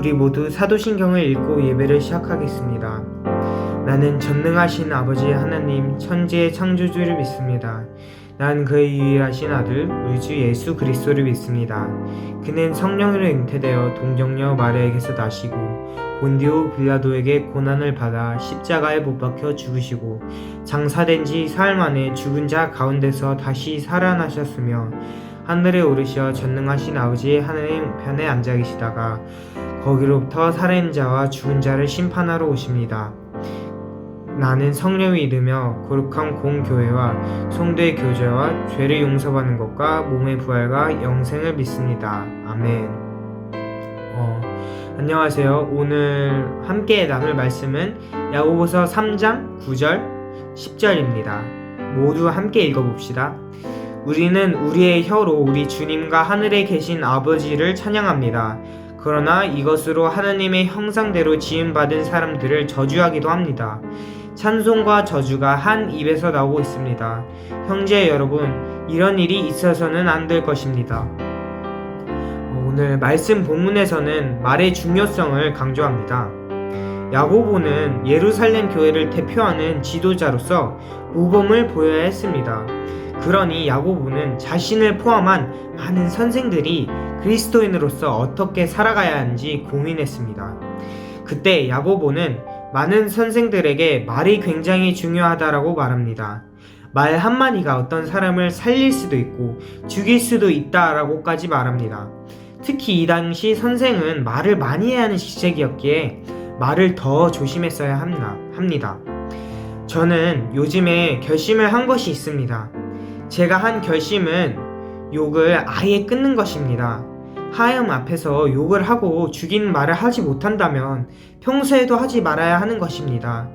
우리 모두 사도신경을 읽고 예배를 시작하겠습니다. 나는 전능하신 아버지 하나님 천지의 창조주를 믿습니다. 난 그의 유일하신 아들 우리 주 예수 그리스도를 믿습니다. 그는 성령으로 잉태되어 동정녀 마리아에게서 나시고 본디오 빌라도에게 고난을 받아 십자가에 못 박혀 죽으시고 장사된 지 사흘 만에 죽은 자 가운데서 다시 살아나셨으며 하늘에 오르셔 전능하신 아버지 하나님 편에 앉아 계시다가 거기로부터 살아있는 자와 죽은 자를 심판하러 오십니다. 나는 성령을 믿으며 거룩한 공교회와 성도의 교제와 죄를 용서받는 것과 몸의 부활과 영생을 믿습니다. 아멘. 안녕하세요. 오늘 함께 나눌 말씀은 야고보서 3장 9절 10절입니다. 모두 함께 읽어봅시다. 우리는 우리의 혀로 우리 주님과 하늘에 계신 아버지를 찬양합니다. 그러나 이것으로 하나님의 형상대로 지음받은 사람들을 저주하기도 합니다. 찬송과 저주가 한 입에서 나오고 있습니다. 형제 여러분, 이런 일이 있어서는 안 될 것입니다. 오늘 말씀 본문에서는 말의 중요성을 강조합니다. 야고보는 예루살렘 교회를 대표하는 지도자로서 모범을 보여야 했습니다. 그러니 야고보는 자신을 포함한 많은 선생들이 그리스도인으로서 어떻게 살아가야 하는지 고민했습니다. 그때 야고보는 많은 선생들에게 말이 굉장히 중요하다라고 말합니다. 말 한마디가 어떤 사람을 살릴 수도 있고 죽일 수도 있다라고까지 말합니다. 특히 이 당시 선생은 말을 많이 해야 하는 직책이었기에 말을 더 조심했어야 합니다. 저는 요즘에 결심을 한 것이 있습니다. 제가 한 결심은 욕을 아예 끊는 것입니다. 하나님 앞에서 욕을 하고 죽이는 말을 하지 못한다면 평소에도 하지 말아야 하는 것입니다.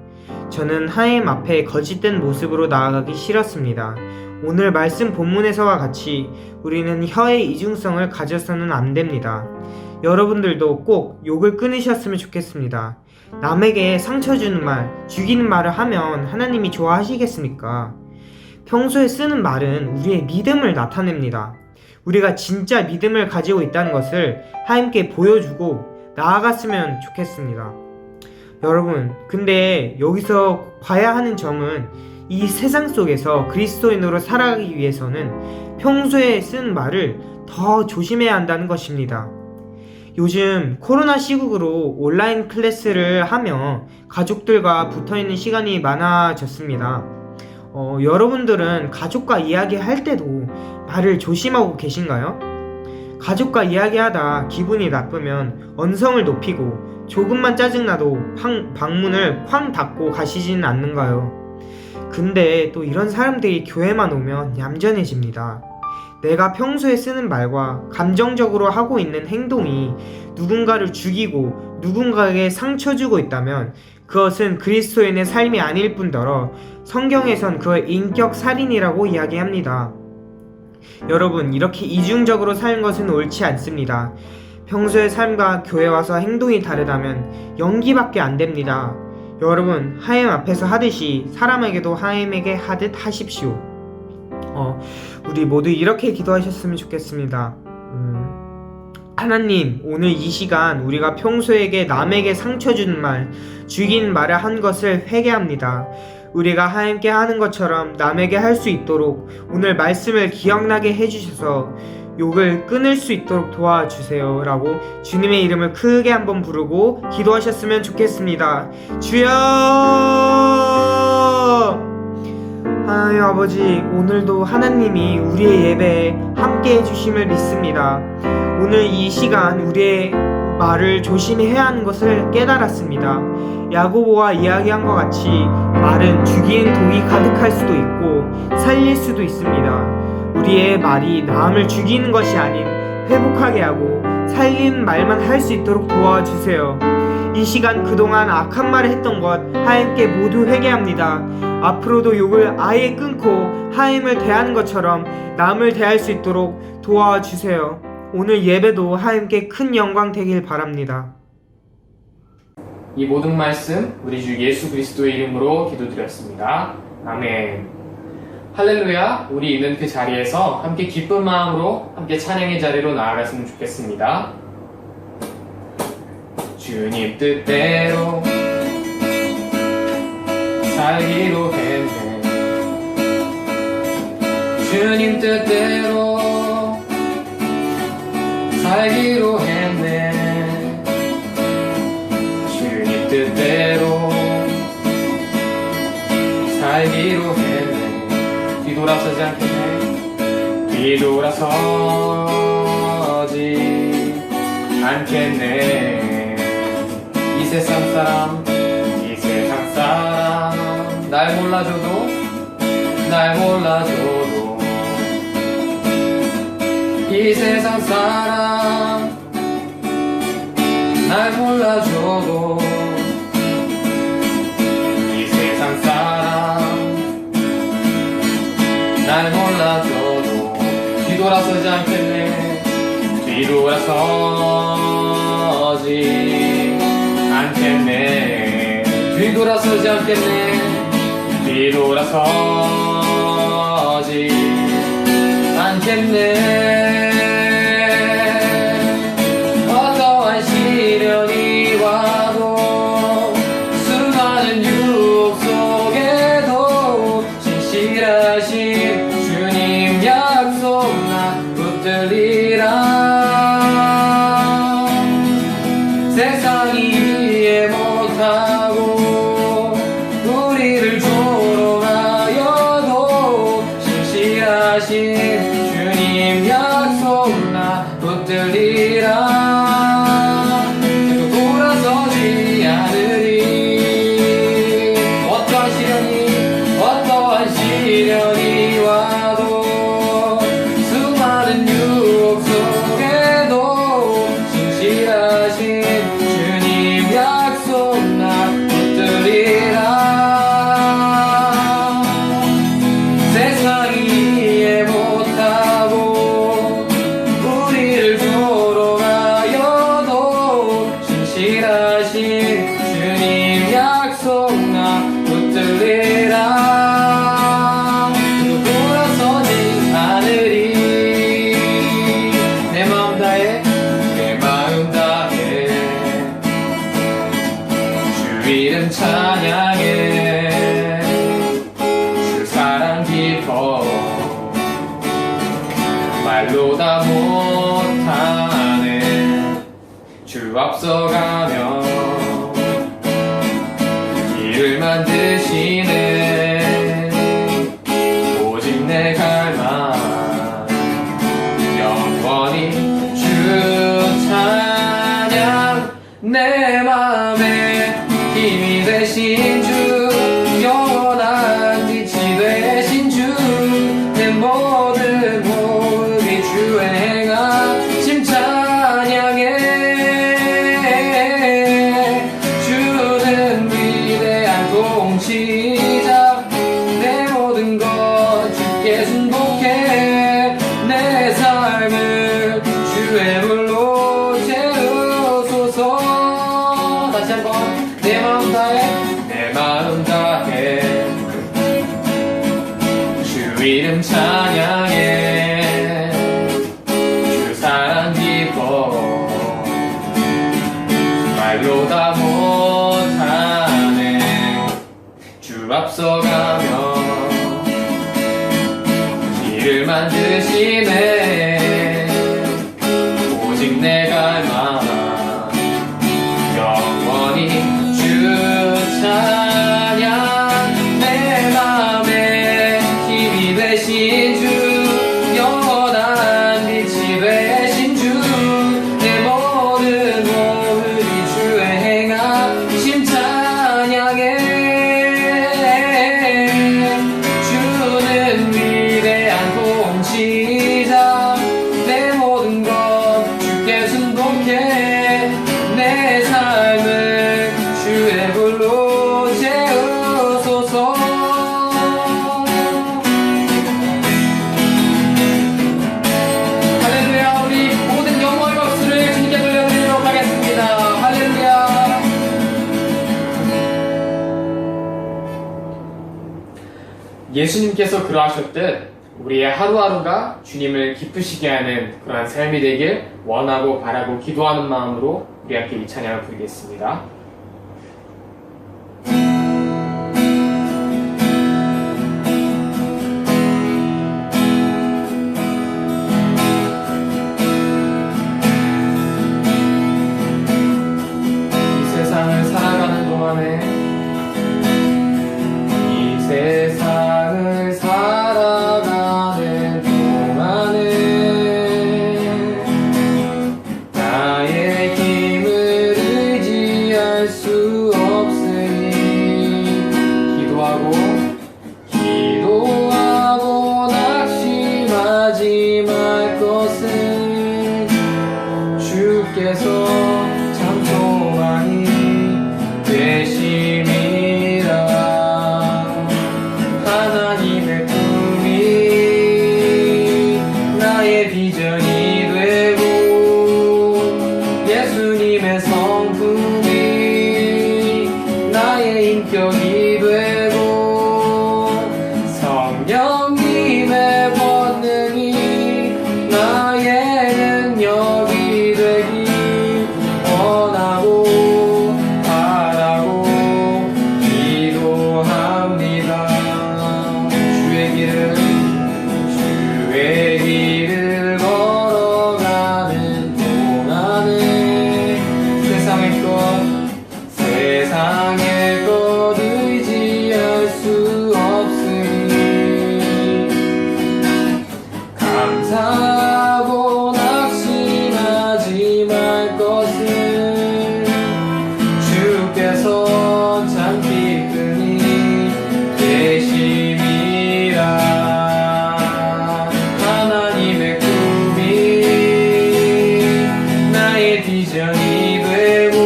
저는 하나님 앞에 거짓된 모습으로 나아가기 싫었습니다. 오늘 말씀 본문에서와 같이 우리는 혀의 이중성을 가져서는 안 됩니다. 여러분들도 꼭 욕을 끊으셨으면 좋겠습니다. 남에게 상처 주는 말, 죽이는 말을 하면 하나님이 좋아하시겠습니까? 평소에 쓰는 말은 우리의 믿음을 나타냅니다. 우리가 진짜 믿음을 가지고 있다는 것을 하나님께 보여주고 나아갔으면 좋겠습니다. 여러분, 근데 여기서 봐야 하는 점은 이 세상 속에서 그리스도인으로 살아가기 위해서는 평소에 쓴 말을 더 조심해야 한다는 것입니다. 요즘 코로나 시국으로 온라인 클래스를 하며 가족들과 붙어있는 시간이 많아졌습니다. 여러분들은 가족과 이야기할 때도 말을 조심하고 계신가요? 가족과 이야기하다 기분이 나쁘면 언성을 높이고 조금만 짜증나도 방문을 쾅 닫고 가시지는 않는가요? 근데 또 이런 사람들이 교회만 오면 얌전해집니다. 내가 평소에 쓰는 말과 감정적으로 하고 있는 행동이 누군가를 죽이고 누군가에게 상처 주고 있다면 그것은 그리스도인의 삶이 아닐 뿐더러 성경에선 그걸 인격 살인이라고 이야기합니다. 여러분, 이렇게 이중적으로 사는 것은 옳지 않습니다. 평소의 삶과 교회 와서 행동이 다르다면 연기밖에 안 됩니다. 여러분, 하나님 앞에서 하듯이 사람에게도 하나님에게 하듯 하십시오. 우리 모두 이렇게 기도하셨으면 좋겠습니다. 하나님, 오늘 이 시간 우리가 평소에게 남에게 상처 주는 말, 죽이는 말을 한 것을 회개합니다. 우리가 하나님께 하는 것처럼 남에게 할 수 있도록 오늘 말씀을 기억나게 해주셔서 욕을 끊을 수 있도록 도와주세요 라고 주님의 이름을 크게 한번 부르고 기도하셨으면 좋겠습니다. 주여! 하나님 아버지, 오늘도 하나님이 우리의 예배에 함께 해주심을 믿습니다. 오늘 이 시간 우리의 말을 조심히 해야 하는 것을 깨달았습니다. 야고보와 이야기한 것 같이 말은 죽이는 독이 가득할 수도 있고 살릴 수도 있습니다. 우리의 말이 남을 죽이는 것이 아닌 회복하게 하고 살리는 말만 할 수 있도록 도와주세요. 이 시간 그동안 악한 말을 했던 것 하나님께 모두 회개합니다. 앞으로도 욕을 아예 끊고 하나님을 대하는 것처럼 남을 대할 수 있도록 도와주세요. 오늘 예배도 하나님께 큰 영광 되길 바랍니다. 이 모든 말씀 우리 주 예수 그리스도의 이름으로 기도드렸습니다. 아멘. 할렐루야. 우리 있는 그 자리에서 함께 기쁜 마음으로 함께 찬양의 자리로 나아갔으면 좋겠습니다. 주님 뜻대로 살기로 했네. 주님 뜻대로 살기로 했네. 주님 뜻대로 살기로 했네. 뒤돌아서지 않겠네. 뒤돌아서지 않겠네. 이 세상 사람 날 몰라줘도 이 세상 사람 날 몰라줘도 이 세상 사람 날 몰라줘도 뒤돌아서지 않겠네. 뒤돌아서지 않겠네. 뒤돌아서지 않겠네. 뒤돌아서지 않겠네. 어떠한 시련이 와도 수많은 유혹 속에도 신실하신 주님 약속 나 붙들리라. 세상이 이해 못하고 우리를 조롱하여도 신실하신 주님 약속 나 붙들리라. 계속 돌아서지 않으리. 어떠한 시련이 와도 수많은 유혹 속에도 신실하신 주님 약속 나 붙들리라. 세상이 이해 못하고 우리를 조롱하여도 신실하신 주님 약속 나 붙들리라. 돌아서지 않으리. 내 마음 다해 주 이름 찬양해. 주 사랑 깊어 말로 다 못하네. 주 앞서가며 길을 만드시네. 오직 내 갈망 영원히 주 찬양. 내 맘에 힘이 되신 주 영원한 빛이 되신 주 내 모든 모습이 주의 행하심 찬양해. 주는 위대한 통치자. 내 모든 것 주께 순복해. 내 삶을 주의 불로 채우소서. 다시 한번 내 마음 다해 주 이름 찬양해. 주 사랑 기뻐 말로 다 못하네. 주 앞서가며 길을 만드시네. 오직 내 갈망 영원히 주 찬양. 내 맘에 힘이 되신 주 영원한 빛이 되신 주 내 모든 모습이 주의 행하심 찬양해. 주는 위대한 통치자. 내 모든 것 주께 순복해. 내 삶을 주의 불로 채우소서. 할렐루야. 우리 모든 영광의 박수를 주님께 돌려드리도록 하겠습니다. 할렐루야. 예수님께서 그러하셨듯 우리의 하루하루가 주님을 기쁘시게 하는 그러한 삶이 되길 원하고 바라고 기도하는 마음으로 우리 함께 이 찬양을 부르겠습니다. 세상을 살아가는 동안에 나의 힘을 의지할 수 없으니 기도하고 낙심하지 말 것은 주께서 참 소망이 되심이라. 하나님의 꿈이 나의 비전이 되고 예수님의 성품이 나의 인격이 되고 성령님의 권능이 나의 능력이 되기 원하고 바라고 기도합니다. 주의 길을 걸어가는 동안에 세상의 것 의지할 수 없으니 감사하고 낙심하지 말 것은 주께서 참 기쁨이 되심이라. 하나님의 꿈이 나의 비전이 되고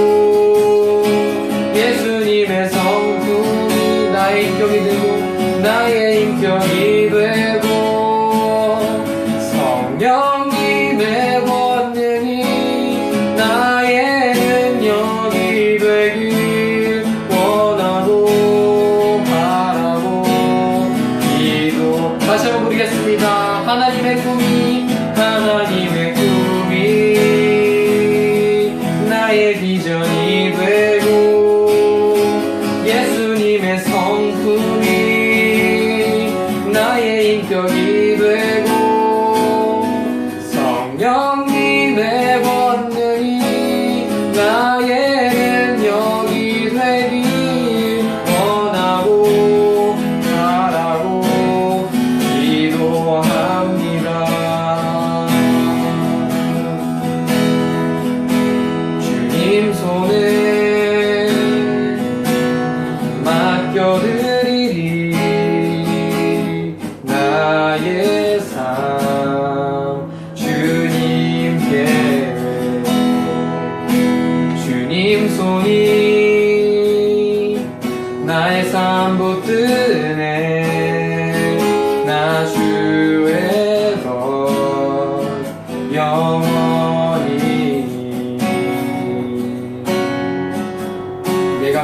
예수님의 성품이 나의 인격이 되고 나의 인격이 되고 성령님의 권능이 나의 능력이 되길 원하고 바라고 기도. 다시 한번 부르겠습니다. 하나님의 꿈이 나의 비전이 되고 예수님의 성품이 나의 인격이 되고 성령님의 권능이 나의 능력이 되길 원하고 바라고 기도합니다. 주님 손에 맡겨드리리 나의 삶 주님께. 주님 손이 나의 삶 붙드네. 나 주의 것 영원히. 내가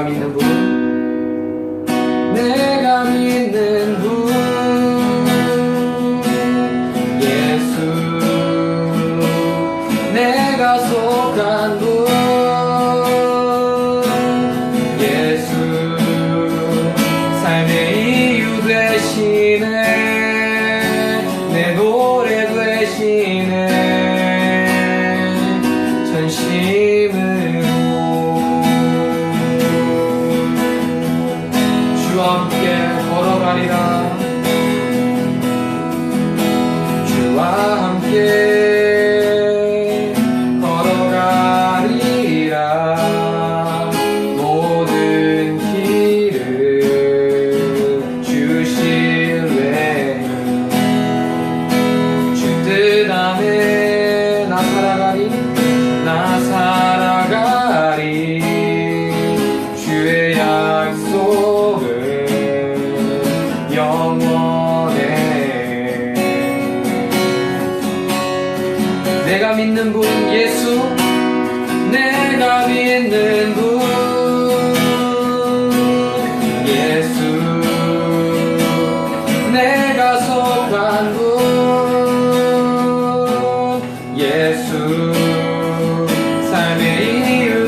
믿는 분 예수 내가 속한 분 예수 삶의 이유 되시네. 내 노래 되시네. 전심으로 주와 함께 걸어가리라. 주와 함께 걸어가리라. 모든 길을 주실래. 주 뜻 안에 나 살아가리. 주의 약속은 영원해. 내가 믿는 분 예수 내가 믿는 분 예수 내가 속한 분 예수 삶의 이유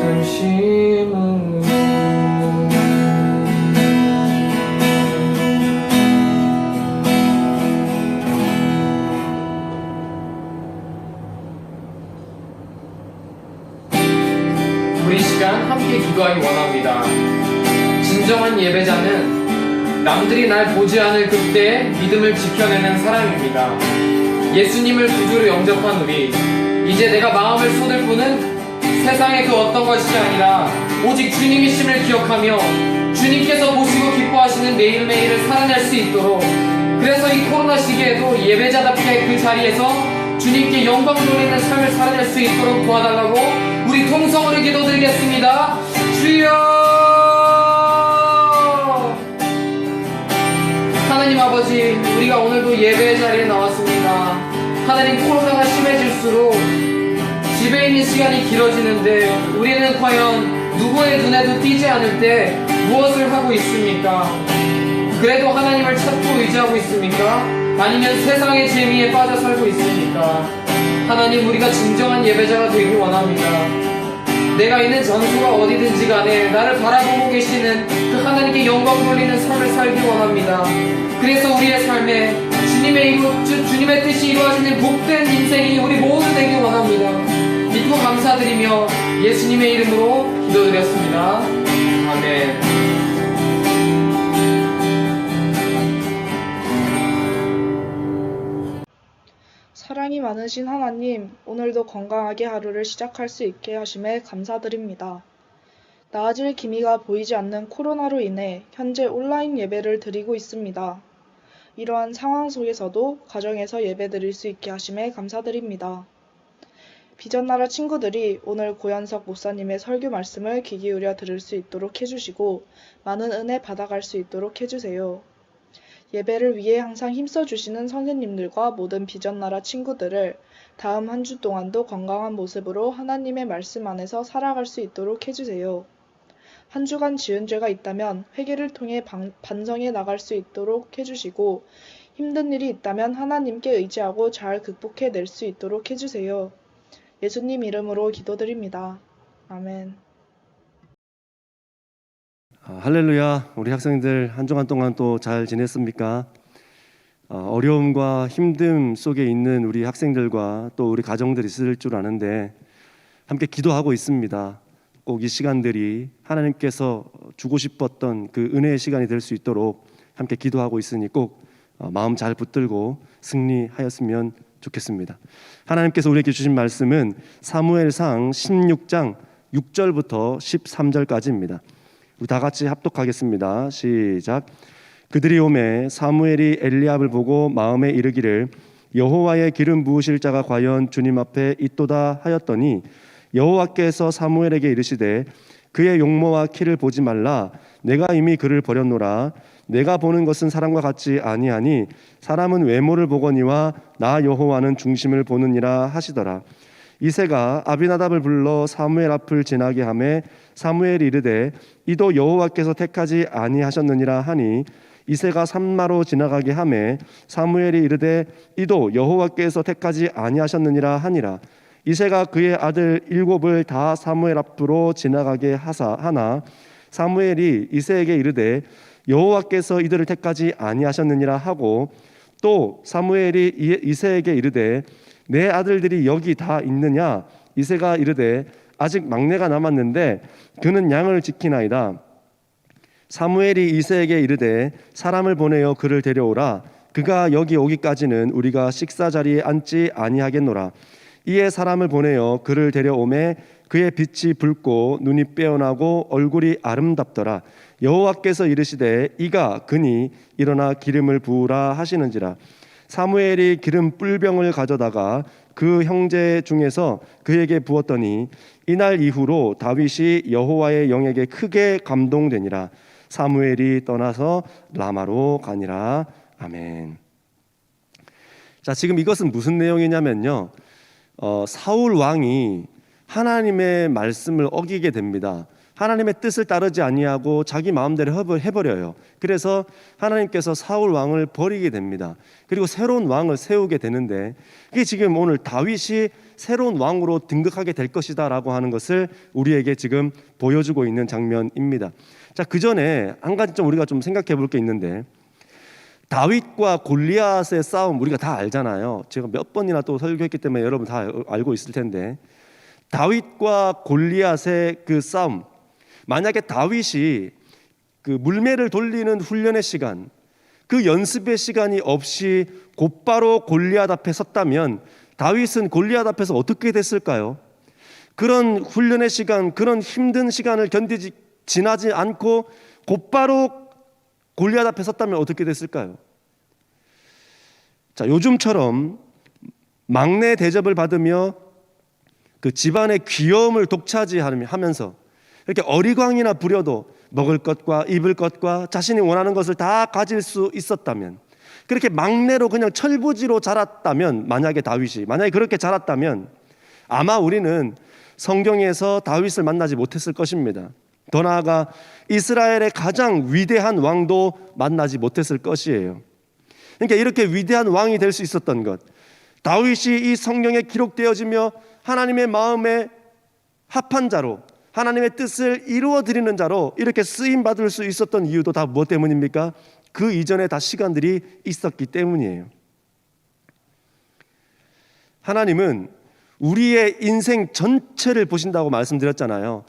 전심으로 우리 시간 함께 기도하기 원합니다. 진정한 예배자는 남들이 날 보지 않을 그때에 믿음을 지켜내는 사람입니다. 예수님을 구주로 영접한 우리, 이제 내가 마음을 쏟을 뿐은 세상의 그 어떤 것이 아니라 오직 주님이심을 기억하며 주님께서 보시고 기뻐하시는 매일매일을 살아낼 수 있도록, 그래서 이 코로나 시기에도 예배자답게 그 자리에서 주님께 영광 돌리는 삶을 살아낼 수 있도록 도와달라고 우리 통성으로 기도드리겠습니다. 주여! 하나님 아버지, 우리가 오늘도 예배의 자리에 나왔습니다. 하나님, 코로나가 심해질수록 집에 있는 시간이 길어지는데 우리는 과연 누구의 눈에도 띄지 않을 때 무엇을 하고 있습니까? 그래도 하나님을 찾고 의지하고 있습니까? 아니면 세상의 재미에 빠져 살고 있습니까? 하나님, 우리가 진정한 예배자가 되기 원합니다. 내가 있는 장소가 어디든지 간에 나를 바라보고 계시는 그 하나님께 영광 돌리는 삶을 살기 원합니다. 그래서 우리의 삶에 주님의 뜻이 이루어지는 복된 인생이 우리 모두 되기 원합니다. 믿고 감사드리며 예수님의 이름으로 기도드렸습니다. 아멘. 사랑이 많으신 하나님, 오늘도 건강하게 하루를 시작할 수 있게 하심에 감사드립니다. 나아질 기미가 보이지 않는 코로나로 인해 현재 온라인 예배를 드리고 있습니다. 이러한 상황 속에서도 가정에서 예배 드릴 수 있게 하심에 감사드립니다. 비전나라 친구들이 오늘 고현석 목사님의 설교 말씀을 귀 기울여 들을 수 있도록 해주시고 많은 은혜 받아갈 수 있도록 해주세요. 예배를 위해 항상 힘써주시는 선생님들과 모든 비전나라 친구들을 다음 한 주 동안도 건강한 모습으로 하나님의 말씀 안에서 살아갈 수 있도록 해주세요. 한 주간 지은 죄가 있다면 회개를 통해 반성해 나갈 수 있도록 해주시고, 힘든 일이 있다면 하나님께 의지하고 잘 극복해 낼 수 있도록 해주세요. 예수님 이름으로 기도드립니다. 아멘. 할렐루야. 우리 학생들 한 주간 동안 또 잘 지냈습니까? 어려움과 힘듦 속에 있는 우리 학생들과 또 우리 가정들 있을 줄 아는데 함께 기도하고 있습니다. 꼭 이 시간들이 하나님께서 주고 싶었던 그 은혜의 시간이 될 수 있도록 함께 기도하고 있으니 꼭 마음 잘 붙들고 승리하였으면 좋겠습니다. 하나님께서 우리에게 주신 말씀은 사무엘상 16장 6절부터 13절까지입니다. 우리 다 같이 합독하겠습니다. 시작. 그들이 오매 사무엘이 엘리압을 보고 마음에 이르기를 여호와의 기름 부으실 자가 과연 주님 앞에 있도다 하였더니 여호와께서 사무엘에게 이르시되 그의 용모와 키를 보지 말라. 내가 이미 그를 버렸노라. 내가 보는 것은 사람과 같지 아니하니 사람은 외모를 보거니와 나 여호와는 중심을 보느니라 하시더라. 이새가 아비나답을 불러 사무엘 앞을 지나게 하매 사무엘이 이르되 이도 여호와께서 택하지 아니하셨느니라 하니 이새가 산마로 지나가게 하매 사무엘이 이르되 이도 여호와께서 택하지 아니하셨느니라 하니라. 이새가 그의 아들 7을 다 사무엘 앞으로 지나가게 하나 사무엘이 이새에게 이르되 여호와께서 이들을 택하지 아니하셨느니라 하고 또 사무엘이 이새에게 이르되 내 아들들이 여기 다 있느냐? 이새가 이르되 아직 막내가 남았는데 그는 양을 지키나이다. 사무엘이 이새에게 이르되 사람을 보내어 그를 데려오라. 그가 여기 오기까지는 우리가 식사 자리에 앉지 아니하겠노라. 이에 사람을 보내어 그를 데려오매 그의 빛이 붉고 눈이 빼어나고 얼굴이 아름답더라. 여호와께서 이르시되 이가 그니 일어나 기름을 부으라 하시는지라. 사무엘이 기름 뿔병을 가져다가 그 형제 중에서 그에게 부었더니 이날 이후로 다윗이 여호와의 영에게 크게 감동되니라. 사무엘이 떠나서 라마로 가니라. 아멘. 자, 지금 이것은 무슨 내용이냐면요, 사울 왕이 하나님의 말씀을 어기게 됩니다. 하나님의 뜻을 따르지 아니하고 자기 마음대로 해버려요. 그래서 하나님께서 사울 왕을 버리게 됩니다. 그리고 새로운 왕을 세우게 되는데, 이게 지금 오늘 다윗이 새로운 왕으로 등극하게 될 것이다 라고 하는 것을 우리에게 지금 보여주고 있는 장면입니다. 자, 그 전에 한 가지 좀 우리가 좀 생각해 볼 게 있는데, 다윗과 골리앗의 싸움 우리가 다 알잖아요. 제가 몇 번이나 또 설교했기 때문에 여러분 다 알고 있을 텐데, 다윗과 골리앗의 그 싸움, 만약에 다윗이 그 물매를 돌리는 훈련의 시간, 그 연습의 시간이 없이 곧바로 골리앗 앞에 섰다면 다윗은 골리앗 앞에서 어떻게 됐을까요? 그런 훈련의 시간, 그런 힘든 시간을 지나지 않고 곧바로 골리앗 앞에 섰다면 어떻게 됐을까요? 자, 요즘처럼 막내 대접을 받으며 그 집안의 귀여움을 독차지하면서 이렇게 어리광이나 부려도 먹을 것과 입을 것과 자신이 원하는 것을 다 가질 수 있었다면, 그렇게 막내로 그냥 철부지로 자랐다면, 만약에 그렇게 자랐다면 아마 우리는 성경에서 다윗을 만나지 못했을 것입니다. 더 나아가 이스라엘의 가장 위대한 왕도 만나지 못했을 것이에요. 그러니까 이렇게 위대한 왕이 될 수 있었던 것, 다윗이 이 성경에 기록되어지며 하나님의 마음에 합한 자로, 하나님의 뜻을 이루어드리는 자로 이렇게 쓰임받을 수 있었던 이유도 다 무엇 때문입니까? 그 이전에 다 시간들이 있었기 때문이에요. 하나님은 우리의 인생 전체를 보신다고 말씀드렸잖아요.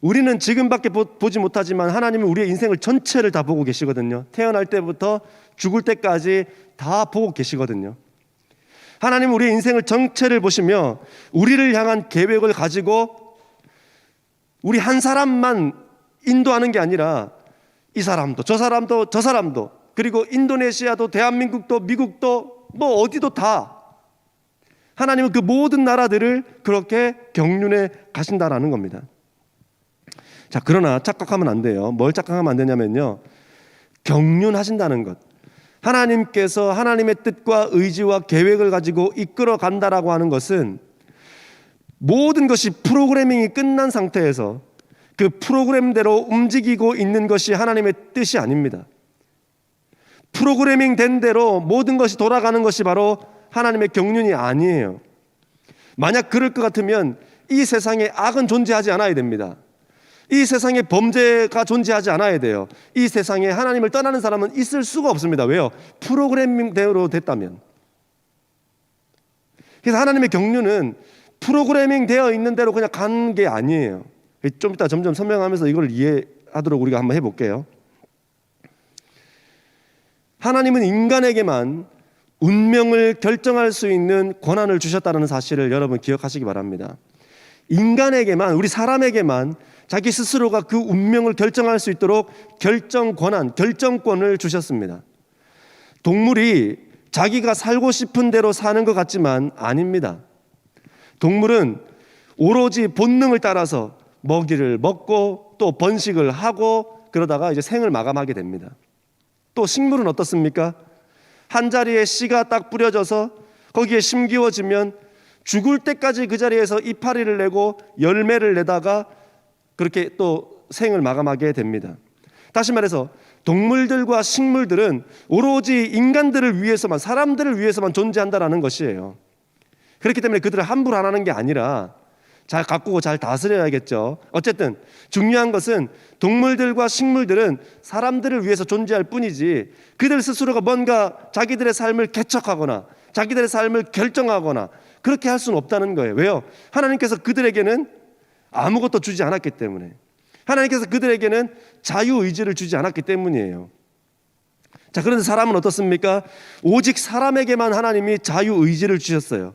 우리는 지금밖에 보지 못하지만 하나님은 우리의 인생을 전체를 다 보고 계시거든요. 태어날 때부터 죽을 때까지 다 보고 계시거든요. 하나님은 우리의 인생을 전체를 보시며 우리를 향한 계획을 가지고 우리 한 사람만 인도하는 게 아니라 이 사람도 저 사람도 저 사람도, 그리고 인도네시아도 대한민국도 미국도 뭐 어디도 다 하나님은 그 모든 나라들을 그렇게 경륜해 가신다라는 겁니다. 자, 그러나 착각하면 안 돼요. 뭘 착각하면 안 되냐면요, 경륜하신다는 것, 하나님께서 하나님의 뜻과 의지와 계획을 가지고 이끌어 간다라고 하는 것은 모든 것이 프로그래밍이 끝난 상태에서 그 프로그램대로 움직이고 있는 것이 하나님의 뜻이 아닙니다. 프로그래밍 된 대로 모든 것이 돌아가는 것이 바로 하나님의 경륜이 아니에요. 만약 그럴 것 같으면 이 세상에 악은 존재하지 않아야 됩니다. 이 세상에 범죄가 존재하지 않아야 돼요. 이 세상에 하나님을 떠나는 사람은 있을 수가 없습니다. 왜요? 프로그래밍대로 됐다면. 그래서 하나님의 경륜은 프로그래밍 되어 있는 대로 그냥 가는 게 아니에요. 좀 이따 점점 설명하면서 이걸 이해하도록 우리가 한번 해볼게요. 하나님은 인간에게만 운명을 결정할 수 있는 권한을 주셨다는 사실을 여러분 기억하시기 바랍니다. 인간에게만, 우리 사람에게만 자기 스스로가 그 운명을 결정할 수 있도록 결정 권한, 결정권을 주셨습니다. 동물이 자기가 살고 싶은 대로 사는 것 같지만 아닙니다. 동물은 오로지 본능을 따라서 먹이를 먹고 또 번식을 하고 그러다가 이제 생을 마감하게 됩니다. 또 식물은 어떻습니까? 한 자리에 씨가 딱 뿌려져서 거기에 심기워지면 죽을 때까지 그 자리에서 이파리를 내고 열매를 내다가 그렇게 또 생을 마감하게 됩니다. 다시 말해서 동물들과 식물들은 오로지 인간들을 위해서만, 사람들을 위해서만 존재한다라는 것이에요. 그렇기 때문에 그들을 함부로 안 하는 게 아니라 잘 가꾸고 잘 다스려야겠죠. 어쨌든 중요한 것은 동물들과 식물들은 사람들을 위해서 존재할 뿐이지 그들 스스로가 뭔가 자기들의 삶을 개척하거나 자기들의 삶을 결정하거나 그렇게 할 수는 없다는 거예요. 왜요? 하나님께서 그들에게는 아무것도 주지 않았기 때문에. 하나님께서 그들에게는 자유의지를 주지 않았기 때문이에요. 자, 그런데 사람은 어떻습니까? 오직 사람에게만 하나님이 자유의지를 주셨어요.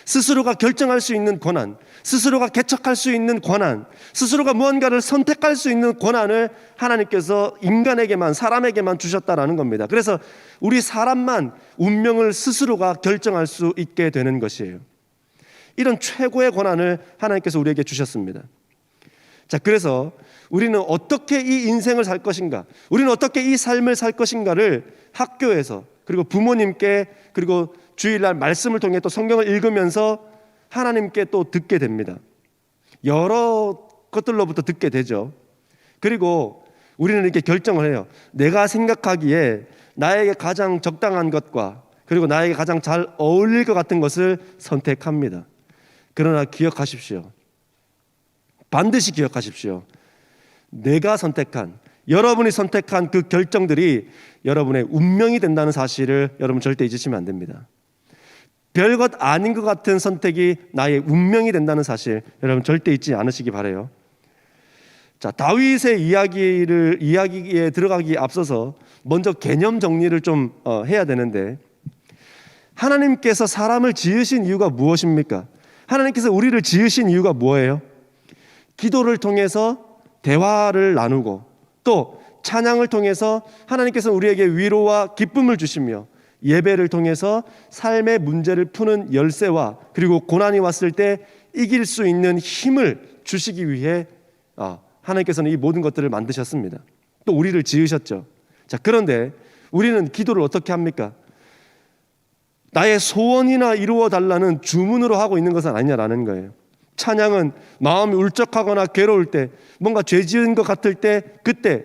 스스로가 결정할 수 있는 권한, 스스로가 개척할 수 있는 권한, 스스로가 무언가를 선택할 수 있는 권한을 하나님께서 인간에게만, 사람에게만 주셨다라는 겁니다. 그래서 우리 사람만 운명을 스스로가 결정할 수 있게 되는 것이에요. 이런 최고의 권한을 하나님께서 우리에게 주셨습니다. 자, 그래서 우리는 어떻게 이 인생을 살 것인가, 우리는 어떻게 이 삶을 살 것인가를 학교에서, 그리고 부모님께, 그리고 주일날 말씀을 통해 또 성경을 읽으면서 하나님께 또 듣게 됩니다. 여러 것들로부터 듣게 되죠. 그리고 우리는 이렇게 결정을 해요. 내가 생각하기에 나에게 가장 적당한 것과 그리고 나에게 가장 잘 어울릴 것 같은 것을 선택합니다. 그러나 기억하십시오. 반드시 기억하십시오. 내가 선택한, 여러분이 선택한 그 결정들이 여러분의 운명이 된다는 사실을 여러분 절대 잊으시면 안 됩니다. 별것 아닌 것 같은 선택이 나의 운명이 된다는 사실 여러분 절대 잊지 않으시기 바라요. 자, 다윗의 이야기에 들어가기 앞서서 먼저 개념 정리를 좀 해야 되는데, 하나님께서 사람을 지으신 이유가 무엇입니까? 하나님께서 우리를 지으신 이유가 뭐예요? 기도를 통해서 대화를 나누고 또 찬양을 통해서 하나님께서 우리에게 위로와 기쁨을 주시며 예배를 통해서 삶의 문제를 푸는 열쇠와 그리고 고난이 왔을 때 이길 수 있는 힘을 주시기 위해 하나님께서는 이 모든 것들을 만드셨습니다. 또 우리를 지으셨죠. 자, 그런데 우리는 기도를 어떻게 합니까? 나의 소원이나 이루어 달라는 주문으로 하고 있는 것은 아니냐라는 거예요. 찬양은 마음이 울적하거나 괴로울 때, 뭔가 죄 지은 것 같을 때, 그때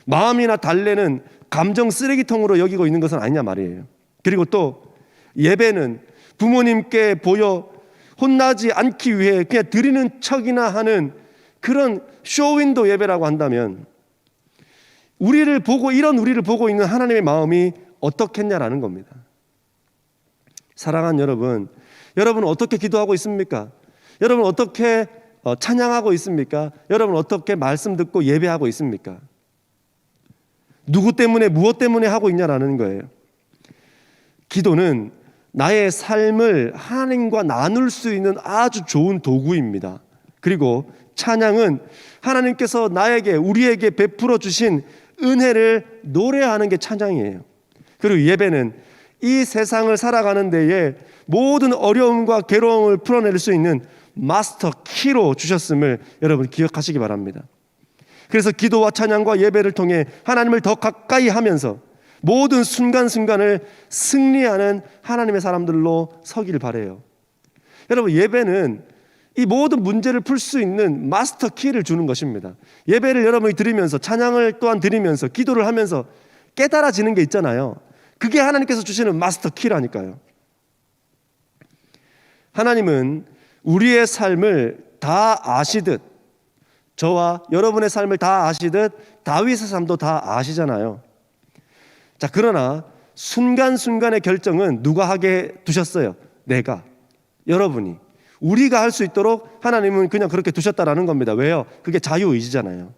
마음이나 달래는 감정 쓰레기통으로 여기고 있는 것은 아니냐 말이에요. 그리고 또 예배는 부모님께 보여 혼나지 않기 위해 그냥 드리는 척이나 하는 그런 쇼윈도 예배라고 한다면, 이런 우리를 보고 있는 하나님의 마음이 어떻겠냐라는 겁니다. 사랑하는 여러분, 여러분은 어떻게 기도하고 있습니까? 여러분 어떻게 찬양하고 있습니까? 여러분 어떻게 말씀 듣고 예배하고 있습니까? 누구 때문에, 무엇 때문에 하고 있냐라는 거예요. 기도는 나의 삶을 하나님과 나눌 수 있는 아주 좋은 도구입니다. 그리고 찬양은 하나님께서 우리에게 베풀어 주신 은혜를 노래하는 게 찬양이에요. 그리고 예배는 이 세상을 살아가는 데에 모든 어려움과 괴로움을 풀어낼 수 있는 마스터 키로 주셨음을 여러분 기억하시기 바랍니다. 그래서 기도와 찬양과 예배를 통해 하나님을 더 가까이 하면서 모든 순간순간을 승리하는 하나님의 사람들로 서기를 바라요. 여러분, 예배는 이 모든 문제를 풀 수 있는 마스터 키를 주는 것입니다. 예배를 여러분이 드리면서, 찬양을 또한 드리면서, 기도를 하면서 깨달아지는 게 있잖아요. 그게 하나님께서 주시는 마스터 키라니까요. 하나님은 우리의 삶을 다 아시듯, 저와 여러분의 삶을 다 아시듯 다윗의 삶도 다 아시잖아요. 자, 그러나 순간순간의 결정은 누가 하게 두셨어요? 내가, 여러분이, 우리가 할 수 있도록 하나님은 그냥 그렇게 두셨다라는 겁니다. 왜요? 그게 자유의지잖아요.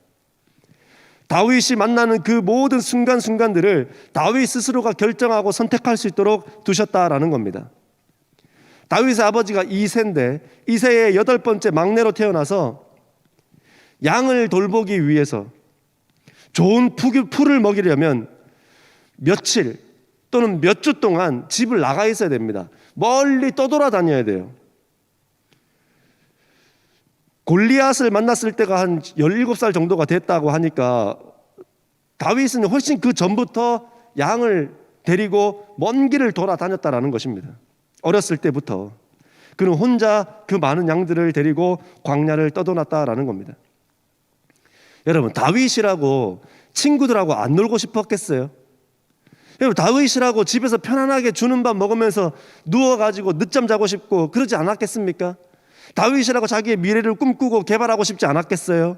다윗이 만나는 그 모든 순간순간들을 다윗 스스로가 결정하고 선택할 수 있도록 두셨다라는 겁니다. 다윗의 아버지가 이새인데, 이새의 8번째 막내로 태어나서 양을 돌보기 위해서 좋은 풀을 먹이려면 며칠 또는 몇 주 동안 집을 나가 있어야 됩니다. 멀리 떠돌아다녀야 돼요. 골리앗을 만났을 때가 한 17살 정도가 됐다고 하니까 다윗은 훨씬 그 전부터 양을 데리고 먼 길을 돌아다녔다라는 것입니다. 어렸을 때부터 그는 혼자 그 많은 양들을 데리고 광야를 떠돌았다라는 겁니다. 여러분, 다윗이라고 친구들하고 안 놀고 싶었겠어요? 여러분, 다윗이라고 집에서 편안하게 주는 밥 먹으면서 누워가지고 늦잠 자고 싶고 그러지 않았겠습니까? 다윗이라고 자기의 미래를 꿈꾸고 개발하고 싶지 않았겠어요?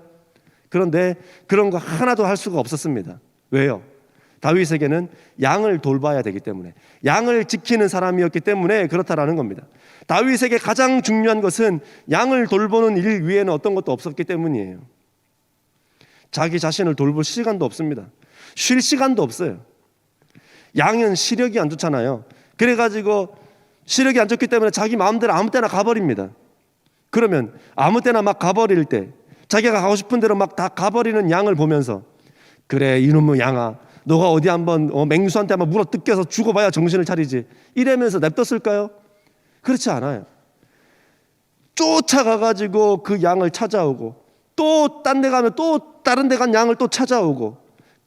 그런데 그런 거 하나도 할 수가 없었습니다. 왜요? 다윗에게는 양을 돌봐야 되기 때문에, 양을 지키는 사람이었기 때문에 그렇다라는 겁니다. 다윗에게 가장 중요한 것은 양을 돌보는 일 위에는 어떤 것도 없었기 때문이에요. 자기 자신을 돌볼 시간도 없습니다. 쉴 시간도 없어요. 양은 시력이 안 좋잖아요. 그래가지고 시력이 안 좋기 때문에 자기 마음대로 아무 때나 가버립니다. 그러면 아무 때나 막 가버릴 때, 자기가 가고 싶은 대로 막 다 가버리는 양을 보면서, 그래 이놈의 양아, 너가 어디 한번 맹수한테 한번 물어 뜯겨서 죽어봐야 정신을 차리지, 이러면서 냅뒀을까요? 그렇지 않아요. 쫓아가가지고 그 양을 찾아오고, 또 딴 데 가면 또 다른 데 간 양을 또 찾아오고,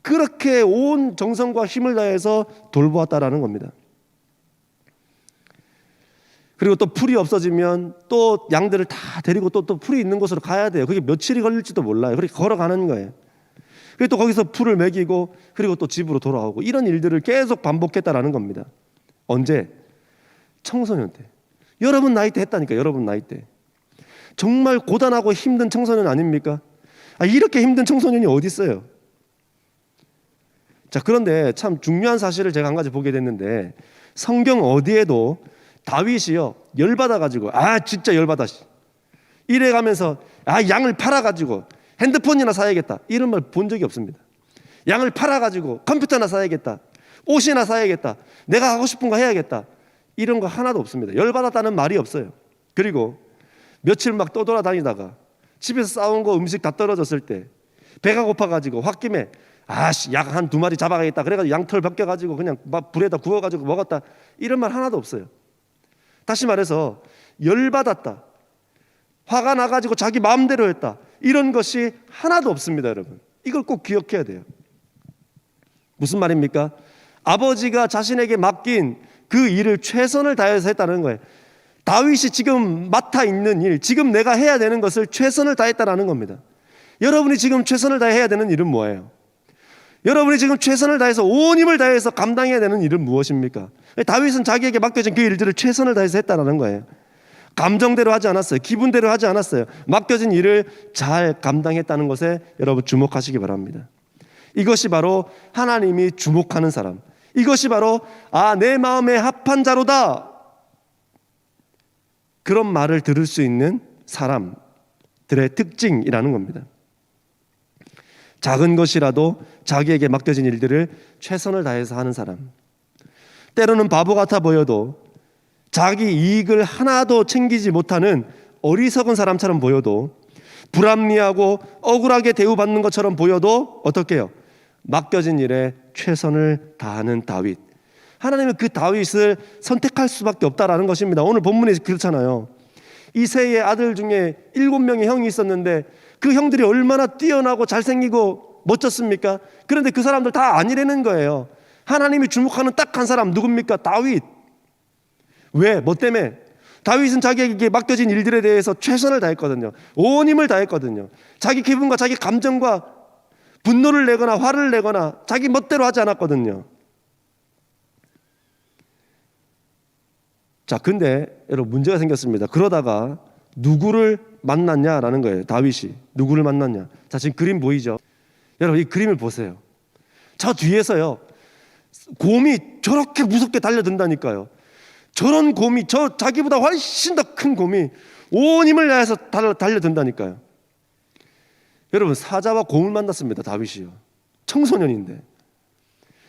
그렇게 온 정성과 힘을 다해서 돌보았다라는 겁니다. 그리고 또 풀이 없어지면 또 양들을 다 데리고 또 풀이 있는 곳으로 가야 돼요. 그게 며칠이 걸릴지도 몰라요. 그렇게 걸어가는 거예요. 그리고 또 거기서 풀을 먹이고, 그리고 또 집으로 돌아오고, 이런 일들을 계속 반복했다라는 겁니다. 언제? 청소년 때. 여러분 나이 때 했다니까. 여러분 나이 때. 정말 고단하고 힘든 청소년 아닙니까? 이렇게 힘든 청소년이 어디 있어요? 자, 그런데 참 중요한 사실을 제가 한 가지 보게 됐는데, 성경 어디에도 다윗이요 열받아가지고 진짜 열받아 이래가면서 양을 팔아가지고 핸드폰이나 사야겠다 이런 말 본 적이 없습니다. 양을 팔아가지고 컴퓨터나 사야겠다, 옷이나 사야겠다, 내가 하고 싶은 거 해야겠다, 이런 거 하나도 없습니다. 열받았다는 말이 없어요. 그리고 며칠 막 떠돌아다니다가 집에서 싸운 거 음식 다 떨어졌을 때 배가 고파가지고 홧김에 약 한 2마리 잡아가겠다 그래가지고 양털 벗겨가지고 그냥 막 불에다 구워가지고 먹었다, 이런 말 하나도 없어요. 다시 말해서 열받았다, 화가 나가지고 자기 마음대로 했다, 이런 것이 하나도 없습니다. 여러분, 이걸 꼭 기억해야 돼요. 무슨 말입니까? 아버지가 자신에게 맡긴 그 일을 최선을 다해서 했다는 거예요. 다윗이 지금 맡아 있는 일, 지금 내가 해야 되는 것을 최선을 다했다는 겁니다. 여러분이 지금 최선을 다해야 되는 일은 뭐예요? 여러분이 지금 최선을 다해서 온 힘을 다해서 감당해야 되는 일은 무엇입니까? 다윗은 자기에게 맡겨진 그 일들을 최선을 다해서 했다는 거예요. 감정대로 하지 않았어요. 기분대로 하지 않았어요. 맡겨진 일을 잘 감당했다는 것에 여러분 주목하시기 바랍니다. 이것이 바로 하나님이 주목하는 사람, 이것이 바로 내 마음에 합한 자로다, 그런 말을 들을 수 있는 사람들의 특징이라는 겁니다. 작은 것이라도 자기에게 맡겨진 일들을 최선을 다해서 하는 사람, 때로는 바보 같아 보여도, 자기 이익을 하나도 챙기지 못하는 어리석은 사람처럼 보여도, 불합리하고 억울하게 대우받는 것처럼 보여도 어떻게 해요? 맡겨진 일에 최선을 다하는 다윗. 하나님은 그 다윗을 선택할 수밖에 없다라는 것입니다. 오늘 본문에 그렇잖아요. 이새의 아들 중에 7명의 형이 있었는데 그 형들이 얼마나 뛰어나고 잘생기고 멋졌습니까? 그런데 그 사람들 다 아니라는 거예요. 하나님이 주목하는 딱 한 사람, 누굽니까? 다윗. 왜? 뭐 때문에? 다윗은 자기에게 맡겨진 일들에 대해서 최선을 다했거든요. 온 힘을 다했거든요. 자기 기분과 자기 감정과 분노를 내거나 화를 내거나 자기 멋대로 하지 않았거든요. 자, 근데 여러분 문제가 생겼습니다. 그러다가 누구를 만났냐라는 거예요. 다윗이 누구를 만났냐. 자, 지금 그림 보이죠? 여러분 이 그림을 보세요. 저 뒤에서요, 곰이 저렇게 무섭게 달려든다니까요. 저런 곰이, 자기보다 훨씬 더 큰 곰이 온 힘을 다해서 달려든다니까요. 여러분 사자와 곰을 만났습니다. 다윗이요. 청소년인데.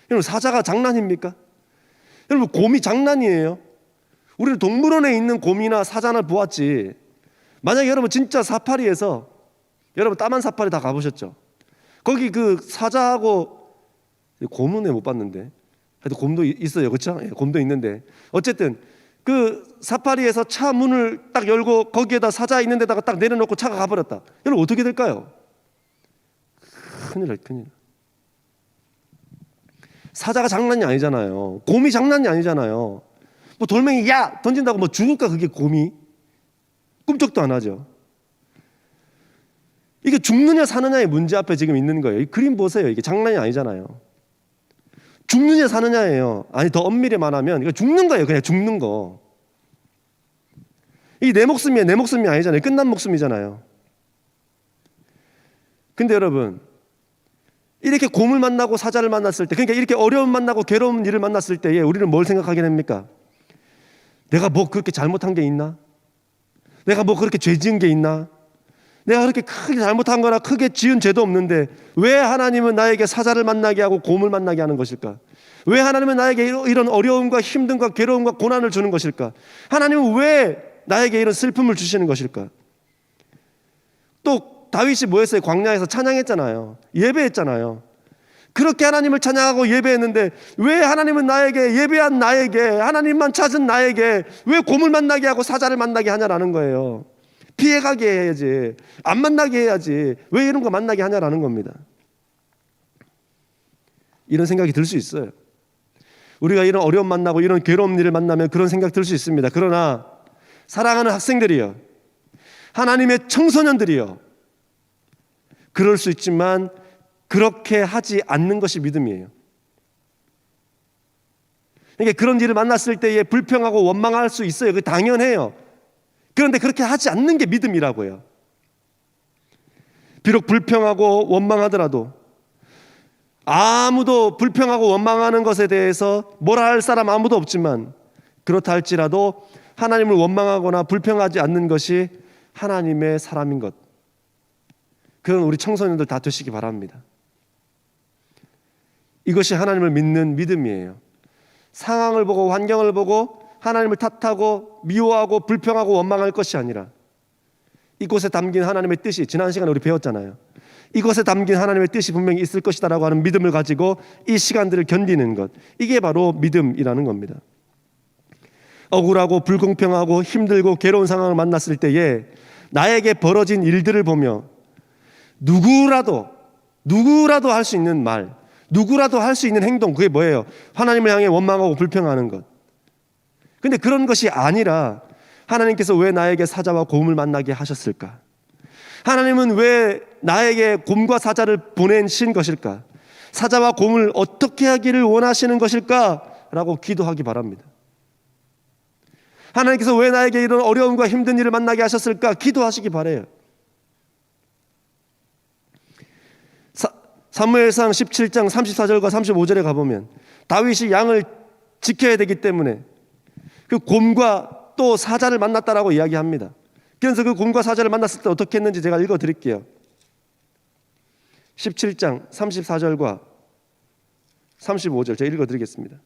여러분 사자가 장난입니까? 여러분 곰이 장난이에요? 우리는 동물원에 있는 곰이나 사자나 보았지, 만약에 여러분 진짜 사파리에서, 여러분 따만 사파리 다 가보셨죠? 거기 그 사자하고, 곰은 왜 못 봤는데, 하여튼 곰도 있어요. 그렇죠? 예, 곰도 있는데 어쨌든 그 사파리에서 차 문을 딱 열고 거기에다 사자 있는 데다가 딱 내려놓고 차가 가버렸다. 여러분 어떻게 될까요? 큰일. 사자가 장난이 아니잖아요. 곰이 장난이 아니잖아요. 뭐 돌멩이 야 던진다고 뭐 죽을까? 그게 곰이? 꿈쩍도 안 하죠. 이게 죽느냐 사느냐의 문제 앞에 지금 있는 거예요. 이 그림 보세요. 이게 장난이 아니잖아요. 죽느냐 사느냐예요. 아니 더 엄밀히 말하면 이거 죽는 거예요. 그냥 죽는 거. 이게 내 목숨이에요. 내 목숨이 아니잖아요. 끝난 목숨이잖아요. 근데 여러분 이렇게 곰을 만나고 사자를 만났을 때, 그러니까 이렇게 어려움 만나고 괴로운 일을 만났을 때에 우리는 뭘 생각하게 됩니까? 내가 뭐 그렇게 잘못한 게 있나? 내가 뭐 그렇게 죄 지은 게 있나? 내가 그렇게 크게 잘못한 거나 크게 지은 죄도 없는데 왜 하나님은 나에게 사자를 만나게 하고 곰을 만나게 하는 것일까? 왜 하나님은 나에게 이런 어려움과 힘듦과 괴로움과 고난을 주는 것일까? 하나님은 왜 나에게 이런 슬픔을 주시는 것일까? 또 다윗이 뭐 했어요? 광야에서 찬양했잖아요. 예배했잖아요. 그렇게 하나님을 찬양하고 예배했는데 왜 하나님은 나에게, 예배한 나에게, 하나님만 찾은 나에게 왜 곰을 만나게 하고 사자를 만나게 하냐라는 거예요. 피해가게 해야지, 안 만나게 해야지, 왜 이런 거 만나게 하냐라는 겁니다. 이런 생각이 들 수 있어요. 우리가 이런 어려움 만나고 이런 괴로운 일을 만나면 그런 생각 들 수 있습니다. 그러나 사랑하는 학생들이요, 하나님의 청소년들이요, 그럴 수 있지만 그렇게 하지 않는 것이 믿음이에요. 그러니까 그런 일을 만났을 때에 불평하고 원망할 수 있어요. 그게 당연해요. 그런데 그렇게 하지 않는 게 믿음이라고요. 비록 불평하고 원망하더라도 아무도 불평하고 원망하는 것에 대해서 뭐라 할 사람 아무도 없지만 그렇다 할지라도 하나님을 원망하거나 불평하지 않는 것이 하나님의 사람인 것, 그런 우리 청소년들 다 되시기 바랍니다. 이것이 하나님을 믿는 믿음이에요. 상황을 보고 환경을 보고 하나님을 탓하고 미워하고 불평하고 원망할 것이 아니라 이곳에 담긴 하나님의 뜻이, 지난 시간에 우리 배웠잖아요. 이것에 담긴 하나님의 뜻이 분명히 있을 것이다라고 하는 믿음을 가지고 이 시간들을 견디는 것, 이게 바로 믿음이라는 겁니다. 억울하고 불공평하고 힘들고 괴로운 상황을 만났을 때에 나에게 벌어진 일들을 보며 누구라도 할 수 있는 말, 누구라도 할 수 있는 행동, 그게 뭐예요? 하나님을 향해 원망하고 불평하는 것. 근데 그런 것이 아니라 하나님께서 왜 나에게 사자와 곰을 만나게 하셨을까? 하나님은 왜 나에게 곰과 사자를 보내신 것일까? 사자와 곰을 어떻게 하기를 원하시는 것일까? 라고 기도하기 바랍니다. 하나님께서 왜 나에게 이런 어려움과 힘든 일을 만나게 하셨을까? 기도하시기 바라요. 사무엘상 17장 34절과 35절에 가보면 다윗이 양을 지켜야 되기 때문에 그 곰과 또 사자를 만났다라고 이야기합니다. 그래서 그 곰과 사자를 만났을 때 어떻게 했는지 제가 읽어드릴게요. 17장 34절과 35절 제가 읽어드리겠습니다.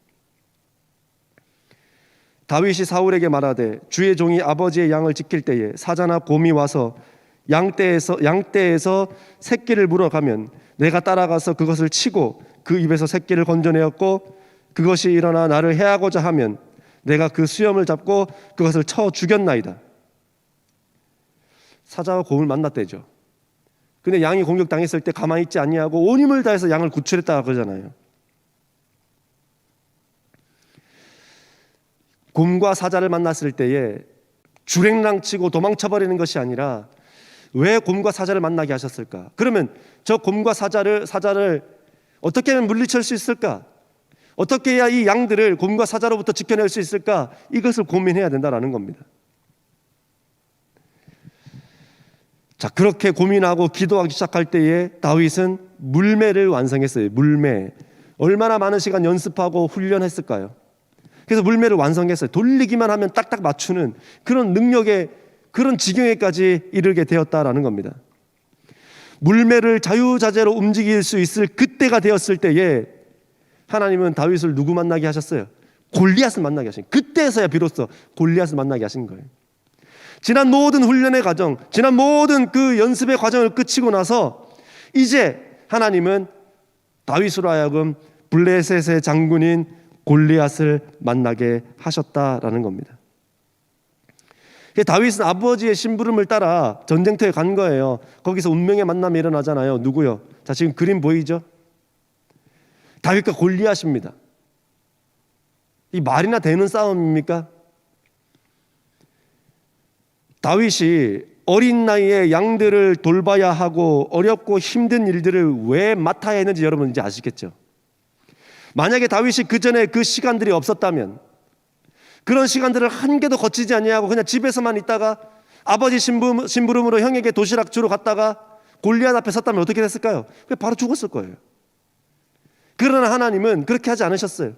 다윗이 사울에게 말하되 주의 종이 아버지의 양을 지킬 때에 사자나 곰이 와서 양떼에서 새끼를 물어가면 내가 따라가서 그것을 치고 그 입에서 새끼를 건져내었고 그것이 일어나 나를 해하고자 하면 내가 그 수염을 잡고 그것을 쳐 죽였나이다. 사자와 곰을 만났대죠. 근데 양이 공격당했을 때 가만히 있지 아니하고 온 힘을 다해서 양을 구출했다 그러잖아요. 곰과 사자를 만났을 때에 주랭랑치고 도망쳐버리는 것이 아니라 왜 곰과 사자를 만나게 하셨을까? 그러면 저 곰과 사자를 어떻게 하면 물리칠 수 있을까? 어떻게 해야 이 양들을 곰과 사자로부터 지켜낼 수 있을까? 이것을 고민해야 된다는 겁니다. 자, 그렇게 고민하고 기도하기 시작할 때에 다윗은 물매를 완성했어요. 물매. 얼마나 많은 시간 연습하고 훈련했을까요? 그래서 물매를 완성했어요. 돌리기만 하면 딱딱 맞추는 그런 능력의, 그런 지경에까지 이르게 되었다라는 겁니다. 물매를 자유자재로 움직일 수 있을 그때가 되었을 때에 하나님은 다윗을 누구 만나게 하셨어요? 골리앗을 만나게 하신 거예요. 그때서야 비로소 골리앗을 만나게 하신 거예요. 지난 모든 훈련의 과정, 지난 모든 그 연습의 과정을 끝이고 나서 이제 하나님은 다윗으로 하여금 블레셋의 장군인 골리앗을 만나게 하셨다라는 겁니다. 다윗은 아버지의 심부름을 따라 전쟁터에 간 거예요. 거기서 운명의 만남이 일어나잖아요. 누구요? 자, 지금 그림 보이죠? 다윗과 골리앗입니다. 이 말이나 되는 싸움입니까? 다윗이 어린 나이에 양들을 돌봐야 하고 어렵고 힘든 일들을 왜 맡아야 했는지 여러분 이제 아시겠죠? 만약에 다윗이 그 전에 그 시간들이 없었다면, 그런 시간들을 한 개도 거치지 아니하고 그냥 집에서만 있다가 아버지 심부름으로 형에게 도시락 주러 갔다가 골리앗 앞에 섰다면 어떻게 됐을까요? 바로 죽었을 거예요. 그러나 하나님은 그렇게 하지 않으셨어요.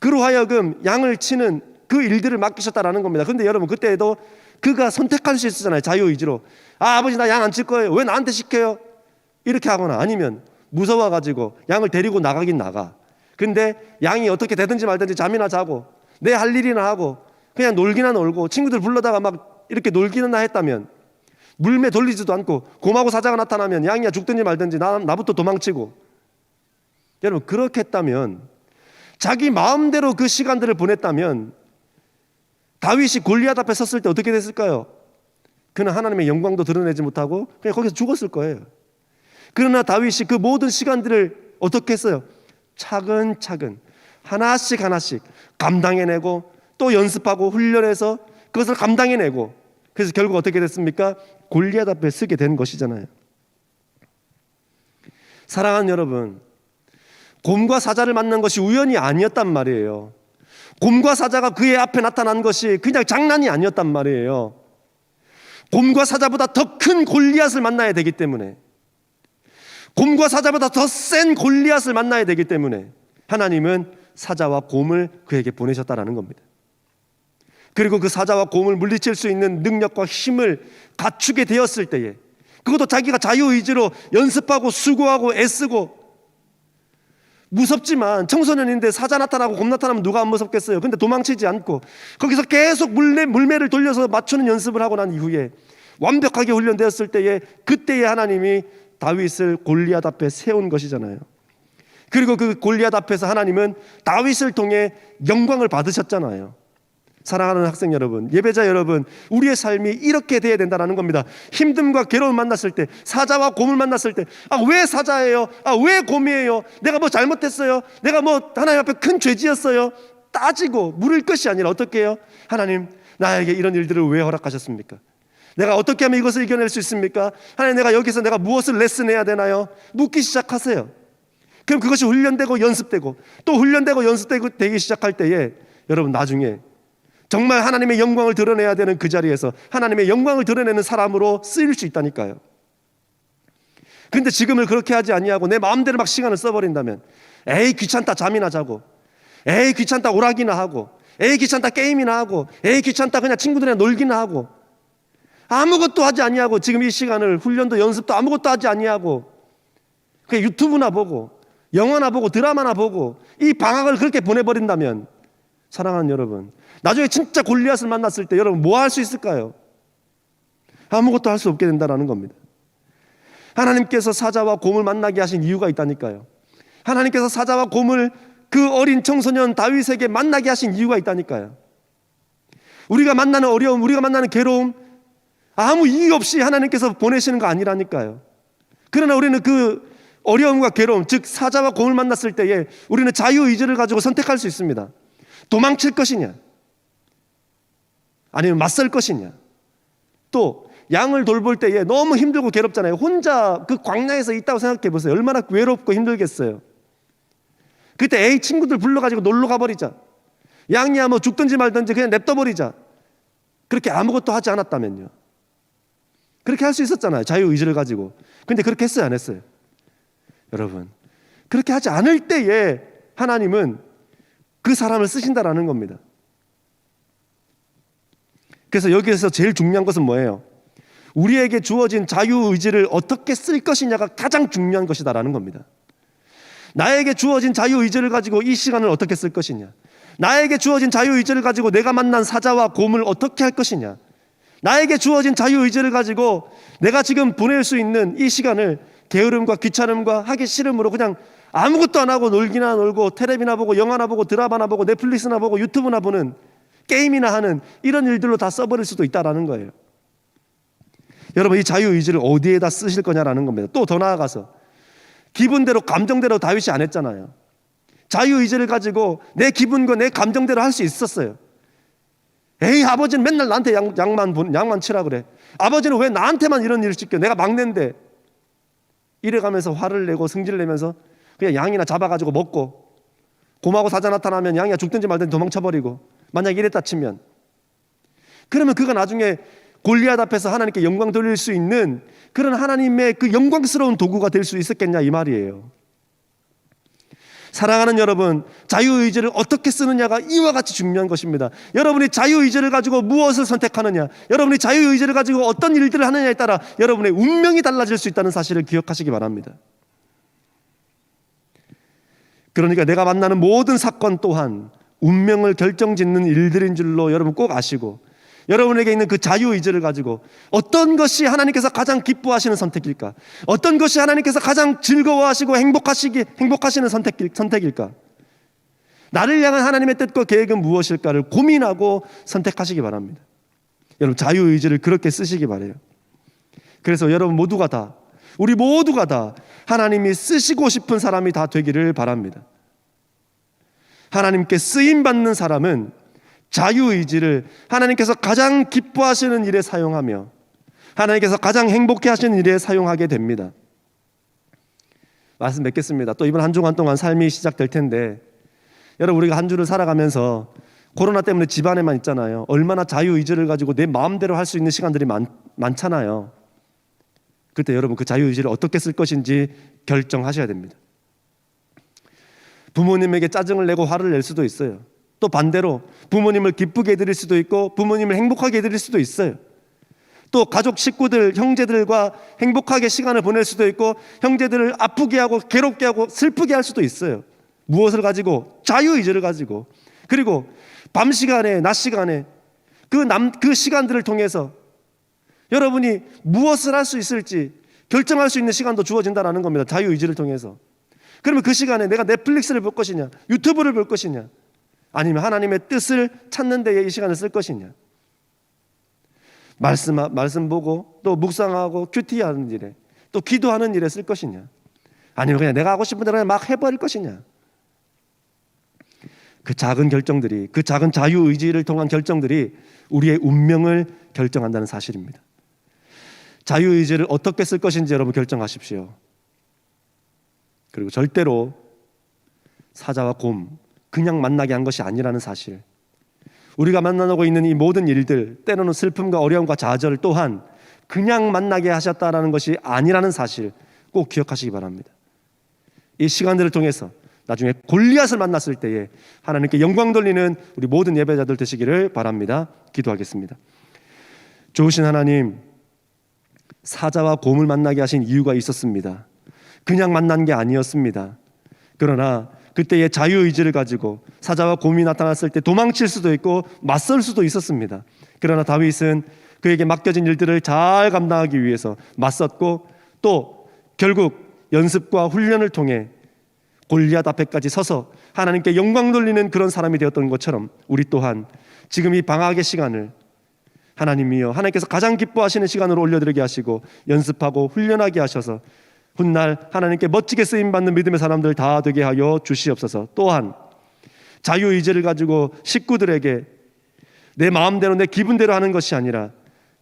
그로 하여금 양을 치는 그 일들을 맡기셨다라는 겁니다. 그런데 여러분, 그때에도 그가 선택할 수 있었잖아요. 자유의지로. 아버지, 나 양 안 칠 거예요. 왜 나한테 시켜요? 이렇게 하거나, 아니면 무서워가지고 양을 데리고 나가긴 나가. 근데 양이 어떻게 되든지 말든지 잠이나 자고 내 할 일이나 하고 그냥 놀기나 놀고 친구들 불러다가 막 이렇게 놀기나 했다면, 물매 돌리지도 않고 곰하고 사자가 나타나면 양이야 죽든지 말든지 나부터 도망치고, 여러분 그렇게 했다면, 자기 마음대로 그 시간들을 보냈다면 다윗이 골리앗 앞에 섰을 때 어떻게 됐을까요? 그는 하나님의 영광도 드러내지 못하고 그냥 거기서 죽었을 거예요. 그러나 다윗이 그 모든 시간들을 어떻게 했어요? 차근차근 하나씩 하나씩 감당해내고 또 연습하고 훈련해서 그것을 감당해내고, 그래서 결국 어떻게 됐습니까? 골리앗 앞에 서게 된 것이잖아요. 사랑하는 여러분, 곰과 사자를 만난 것이 우연이 아니었단 말이에요. 곰과 사자가 그의 앞에 나타난 것이 그냥 장난이 아니었단 말이에요. 곰과 사자보다 더 큰 골리앗을 만나야 되기 때문에, 곰과 사자보다 더 센 골리앗을 만나야 되기 때문에 하나님은 사자와 곰을 그에게 보내셨다라는 겁니다. 그리고 그 사자와 곰을 물리칠 수 있는 능력과 힘을 갖추게 되었을 때에, 그것도 자기가 자유의지로 연습하고 수고하고 애쓰고, 무섭지만 청소년인데 사자 나타나고 곰 나타나면 누가 안 무섭겠어요? 근데 도망치지 않고 거기서 계속 물매를 돌려서 맞추는 연습을 하고 난 이후에 완벽하게 훈련되었을 때에, 그때에 하나님이 다윗을 골리앗 앞에 세운 것이잖아요. 그리고 그 골리앗 앞에서 하나님은 다윗을 통해 영광을 받으셨잖아요. 사랑하는 학생 여러분, 예배자 여러분, 우리의 삶이 이렇게 돼야 된다는 겁니다. 힘듦과 괴로움을 만났을 때, 사자와 곰을 만났을 때, 왜 사자예요? 왜 곰이에요? 내가 뭐 잘못했어요? 내가 뭐 하나님 앞에 큰 죄 지었어요? 따지고 물을 것이 아니라 어떻게 해요? 하나님, 나에게 이런 일들을 왜 허락하셨습니까? 내가 어떻게 하면 이것을 이겨낼 수 있습니까? 하나님, 내가 여기서 내가 무엇을 레슨해야 되나요? 묻기 시작하세요. 그럼 그것이 훈련되고 연습되고 또 훈련되고 연습되고 되기 시작할 때에, 여러분 나중에 정말 하나님의 영광을 드러내야 되는 그 자리에서 하나님의 영광을 드러내는 사람으로 쓰일 수 있다니까요. 근데 지금을 그렇게 하지 아니하고 내 마음대로 막 시간을 써버린다면, 에이 귀찮다 잠이나 자고, 에이 귀찮다 오락이나 하고, 에이 귀찮다 게임이나 하고, 에이 귀찮다 그냥 친구들이랑 놀기나 하고, 아무것도 하지 아니하고 지금 이 시간을 훈련도 연습도 아무것도 하지 아니하고 그냥 유튜브나 보고 영화나 보고 드라마나 보고 이 방학을 그렇게 보내버린다면, 사랑하는 여러분, 나중에 진짜 골리앗을 만났을 때 여러분 뭐 할 수 있을까요? 아무것도 할 수 없게 된다는 겁니다. 하나님께서 사자와 곰을 만나게 하신 이유가 있다니까요. 하나님께서 사자와 곰을 그 어린 청소년 다윗에게 만나게 하신 이유가 있다니까요. 우리가 만나는 어려움, 우리가 만나는 괴로움, 아무 이유 없이 하나님께서 보내시는 거 아니라니까요. 그러나 우리는 그 어려움과 괴로움, 즉 사자와 곰을 만났을 때에 우리는 자유의지를 가지고 선택할 수 있습니다. 도망칠 것이냐, 아니면 맞설 것이냐. 또 양을 돌볼 때에 너무 힘들고 괴롭잖아요. 혼자 그 광야에서 있다고 생각해 보세요. 얼마나 외롭고 힘들겠어요. 그때 에이 친구들 불러가지고 놀러 가버리자, 양이야 뭐 죽든지 말든지 그냥 냅둬버리자, 그렇게 아무것도 하지 않았다면요. 그렇게 할 수 있었잖아요, 자유의지를 가지고. 근데 그렇게 했어요, 안 했어요? 여러분, 그렇게 하지 않을 때에 하나님은 그 사람을 쓰신다라는 겁니다. 그래서 여기에서 제일 중요한 것은 뭐예요? 우리에게 주어진 자유의지를 어떻게 쓸 것이냐가 가장 중요한 것이다라는 겁니다. 나에게 주어진 자유의지를 가지고 이 시간을 어떻게 쓸 것이냐, 나에게 주어진 자유의지를 가지고 내가 만난 사자와 곰을 어떻게 할 것이냐, 나에게 주어진 자유의지를 가지고 내가 지금 보낼 수 있는 이 시간을 게으름과 귀찮음과 하기 싫음으로 그냥 아무것도 안 하고 놀기나 놀고 텔레비나 보고 영화나 보고 드라마나 보고 넷플릭스나 보고 유튜브나 보는, 게임이나 하는 이런 일들로 다 써버릴 수도 있다라는 거예요. 여러분, 이 자유의지를 어디에다 쓰실 거냐라는 겁니다. 또 더 나아가서 기분대로 감정대로 다윗이 안 했잖아요. 자유의지를 가지고 내 기분과 내 감정대로 할 수 있었어요. 에이 아버지는 맨날 나한테 양만 치라 그래, 아버지는 왜 나한테만 이런 일을 시켜, 내가 막내인데, 이래가면서 화를 내고 승질을 내면서 그냥 양이나 잡아가지고 먹고, 곰하고 사자 나타나면 양이야 죽든지 말든지 도망쳐버리고, 만약 이랬다 치면, 그러면 그가 나중에 골리앗 앞에서 하나님께 영광 돌릴 수 있는 그런 하나님의 그 영광스러운 도구가 될 수 있었겠냐 이 말이에요. 사랑하는 여러분, 자유의지를 어떻게 쓰느냐가 이와 같이 중요한 것입니다. 여러분이 자유의지를 가지고 무엇을 선택하느냐, 여러분이 자유의지를 가지고 어떤 일들을 하느냐에 따라 여러분의 운명이 달라질 수 있다는 사실을 기억하시기 바랍니다. 그러니까 내가 만나는 모든 사건 또한 운명을 결정짓는 일들인 줄로 여러분 꼭 아시고, 여러분에게 있는 그 자유의지를 가지고 어떤 것이 하나님께서 가장 기뻐하시는 선택일까? 어떤 것이 하나님께서 가장 즐거워하시고 행복하시는 선택일까? 나를 향한 하나님의 뜻과 계획은 무엇일까를 고민하고 선택하시기 바랍니다. 여러분 자유의지를 그렇게 쓰시기 바라요. 그래서 여러분 모두가 다, 우리 모두가 다 하나님이 쓰시고 싶은 사람이 다 되기를 바랍니다. 하나님께 쓰임받는 사람은 자유의지를 하나님께서 가장 기뻐하시는 일에 사용하며 하나님께서 가장 행복해 하시는 일에 사용하게 됩니다. 말씀 맺겠습니다. 또 이번 한 주간 동안 삶이 시작될 텐데, 여러분 우리가 한 주를 살아가면서 코로나 때문에 집안에만 있잖아요. 얼마나 자유의지를 가지고 내 마음대로 할 수 있는 시간들이 많잖아요. 그때 여러분 그 자유의지를 어떻게 쓸 것인지 결정하셔야 됩니다. 부모님에게 짜증을 내고 화를 낼 수도 있어요. 또 반대로 부모님을 기쁘게 해드릴 수도 있고 부모님을 행복하게 해드릴 수도 있어요. 또 가족 식구들, 형제들과 행복하게 시간을 보낼 수도 있고 형제들을 아프게 하고 괴롭게 하고 슬프게 할 수도 있어요. 무엇을 가지고? 자유의지를 가지고. 그리고 밤 시간에, 낮 시간에 그 시간들을 통해서 여러분이 무엇을 할 수 있을지 결정할 수 있는 시간도 주어진다는 겁니다. 자유의지를 통해서. 그러면 그 시간에 내가 넷플릭스를 볼 것이냐, 유튜브를 볼 것이냐, 아니면 하나님의 뜻을 찾는 데에 이 시간을 쓸 것이냐, 말씀 보고 또 묵상하고 큐티하는 일에 또 기도하는 일에 쓸 것이냐, 아니면 그냥 내가 하고 싶은 대로 그냥 막 해버릴 것이냐. 그 작은 결정들이, 그 작은 자유의지를 통한 결정들이 우리의 운명을 결정한다는 사실입니다. 자유의지를 어떻게 쓸 것인지 여러분 결정하십시오. 그리고 절대로 사자와 곰 그냥 만나게 한 것이 아니라는 사실, 우리가 만나고 있는 이 모든 일들, 때로는 슬픔과 어려움과 좌절 또한 그냥 만나게 하셨다라는 것이 아니라는 사실 꼭 기억하시기 바랍니다. 이 시간들을 통해서 나중에 골리앗을 만났을 때에 하나님께 영광 돌리는 우리 모든 예배자들 되시기를 바랍니다. 기도하겠습니다. 좋으신 하나님, 사자와 곰을 만나게 하신 이유가 있었습니다. 그냥 만난 게 아니었습니다. 그러나 그때의 자유의지를 가지고 사자와 곰이 나타났을 때 도망칠 수도 있고 맞설 수도 있었습니다. 그러나 다윗은 그에게 맡겨진 일들을 잘 감당하기 위해서 맞섰고, 또 결국 연습과 훈련을 통해 골리앗 앞에까지 서서 하나님께 영광 돌리는 그런 사람이 되었던 것처럼 우리 또한 지금 이 방학의 시간을 하나님이여 하나님께서 가장 기뻐하시는 시간으로 올려드리게 하시고 연습하고 훈련하게 하셔서 훗날 하나님께 멋지게 쓰임받는 믿음의 사람들 다 되게 하여 주시옵소서. 또한 자유의지를 가지고 식구들에게 내 마음대로 내 기분대로 하는 것이 아니라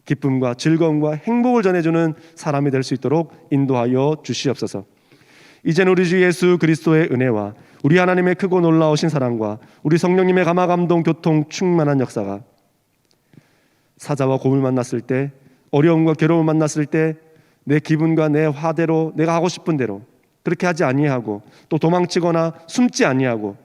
기쁨과 즐거움과 행복을 전해주는 사람이 될 수 있도록 인도하여 주시옵소서. 이제는 우리 주 예수 그리스도의 은혜와 우리 하나님의 크고 놀라우신 사랑과 우리 성령님의 감화 감동 교통 충만한 역사가 사자와 곰을 만났을 때, 어려움과 괴로움을 만났을 때 내 기분과 내 화대로 내가 하고 싶은 대로 그렇게 하지 아니하고 또 도망치거나 숨지 아니하고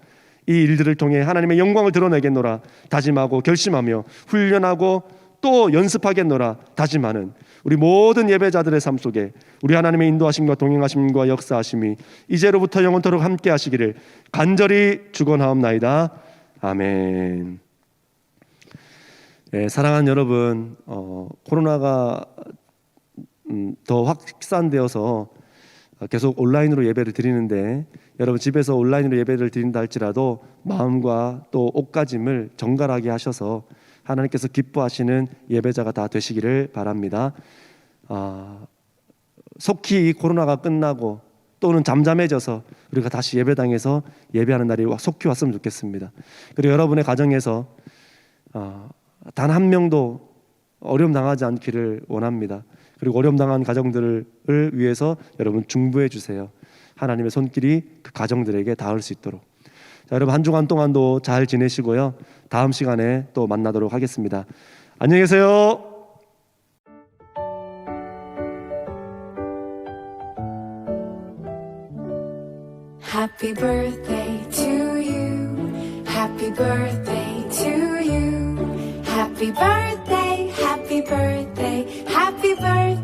이 일들을 통해 하나님의 영광을 드러내겠노라 다짐하고 결심하며 훈련하고 또 연습하겠노라 다짐하는 우리 모든 예배자들의 삶 속에 우리 하나님의 인도하심과 동행하심과 역사하심이 이제로부터 영원토록 함께 하시기를 간절히 축원하옵나이다. 아멘. 네, 사랑하는 여러분, 코로나가 더 확산되어서 계속 온라인으로 예배를 드리는데, 여러분 집에서 온라인으로 예배를 드린다 할지라도 마음과 또 옷가짐을 정갈하게 하셔서 하나님께서 기뻐하시는 예배자가 다 되시기를 바랍니다. 속히 이 코로나가 끝나고 또는 잠잠해져서 우리가 다시 예배당에서 예배하는 날이 속히 왔으면 좋겠습니다. 그리고 여러분의 가정에서 단 한 명도 어려움 당하지 않기를 원합니다. 그리고 어려움 당한 가정들을 위해서 여러분 중보해 주세요. 하나님의 손길이 그 가정들에게 닿을 수 있도록. 자, 여러분 한 주간 동안도 잘 지내시고요. 다음 시간에 또 만나도록 하겠습니다. 안녕히 계세요. Happy birthday to you. Happy birthday to you. Happy birthday, happy birthday, happy birthday.